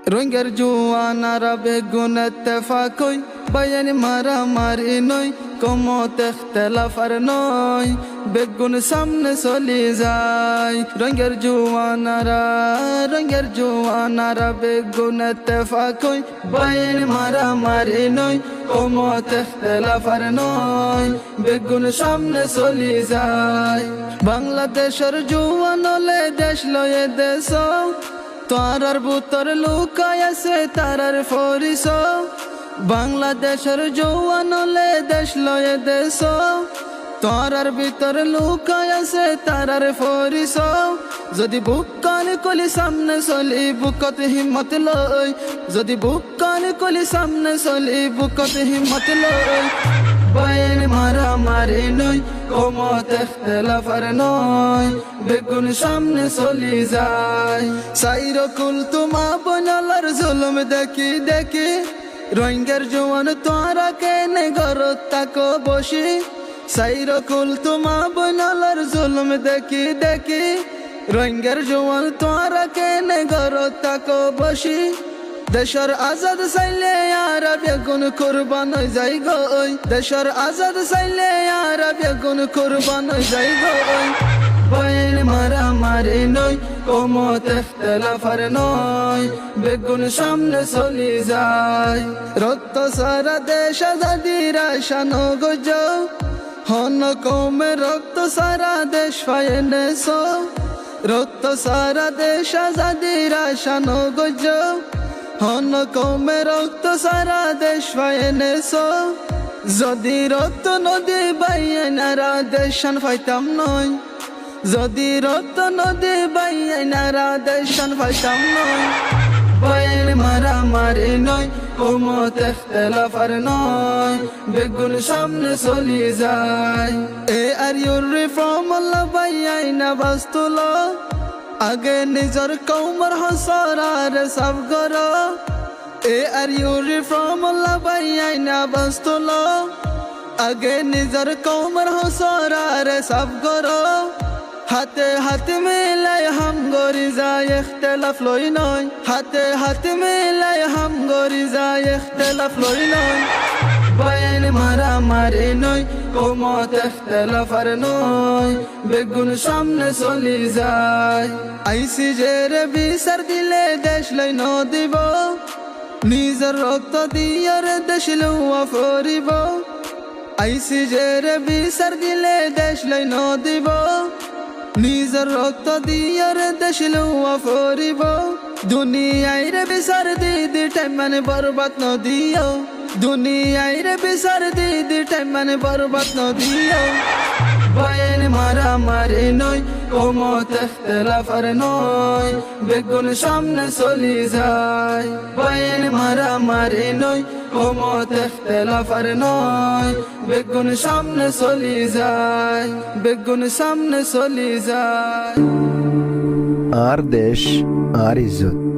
রঙের জুয়ানারা বেগুন ইত্তেফাকই বায়ান মারামারি নয় কমত ইখতিলাফার নয় বেগুন সামনে চলি যায় রঙের জুয়ানারা বেগুন ইত্তেফাকই বায়ান মারামারি নয় কমত ইখতিলাফার নয় বেগুন সামনে চলি যায় বাংলাদেশের জুয়ান হলে দেশ লয়ে দেশ তারার বুতর লুকায় আছে তারার ফরিস বাংলাদেশের জওয়ান হলে দেশ লয়ে দেশ তারার ভিতর লুকায় আছে তারার ফরিস যদি বুক কান কলি সামনে চলি বুকত হিম্মত লই যদি বুক কান কলি সামনে চলি বুকত হিম্মত লই বায়ান মারামারি নয় কমত ইখতিলাফার নয় বেগুন সামনে চলি যায় সাইরকুল তোমা বনালার জুলুম দেখি দেখি রঙের জওয়ান তোরা কেনে ঘরত তাকো বসি সাইরকুল তোমা বনালার জুলুম দেখি দেখি রঙের জওয়ান তোরা কেনে ঘরত তাকো বসি দেশর আজাদ চাইলে আর বেগুন কুরবান হয়ে যাই গই দেশর আজাদ চাইলে আর বেগুন কুরবান হয়ে যাই গই বায়ান মারামারি নয় কমত ইখতিলাফার নয় বেগুন সামনে চলি যায় রক্ত সারা দেশ আজাদির আশানো গজ হন কমে রক্ত সারা দেশ ফায়েনেছ রক্ত সারা দেশ আজাদির আশানো গজ হন কমে রক্ত সারা দেশ ফায়েনেছ যদি রক্ত নদী বাইনারা দেশান ফাইতাম নয় যদি রক্ত নদী বাইনারা দেশান ফাইতাম নয় বায়ান মারামারি নয় কমত ইখতিলাফার নয় বেগুন সামনে চলি যায় আর ইউর রিফর্ম আল্লাহ বাইনা বাস্তুল আগে নিজর কৌমর হসরার সব গর আর ইউর রিফর্ম আল্লাহ বাইনা বাস্তুল আগে নিজর কৌমর হসরার সব গর হাতে হাতে মিলাই হাম গরি যায় ইখতিলাফ লই নয় হাতে হাতে মিলাই হাম গরি যায় ইখতিলাফ লই নয় বায়ান মারামারি নয় কমত ইখতিলাফার নয় বেগুন সামনে চলি যায় আইসি জের বিচার দিলে দেশ লই নদিব নিজের রক্ত দিয়ার দেশ লওয়া ফরিব আইসি জের বিচার দিলে দেশ লই নদিব নিজের রক্ত দিয়ার দেশ লওয়া ফরিব দুনিয়ায় রে বিচার দি টাইম মানে বরবাদ নদিও দুনিয়ায় রে বিচার দি টাইম মানে বরবাদ নদিও বায়ান মারামারি নয় কমত ইখতিলাফার নয় বেগুন সামনে চলি যায় বায়ান মারামারি নয় কমত ইখতিলাফার নয় বেগুন সামনে চলি যায় বেগুন সামনে চলি যায় আর দেশ আর ইজ্জত।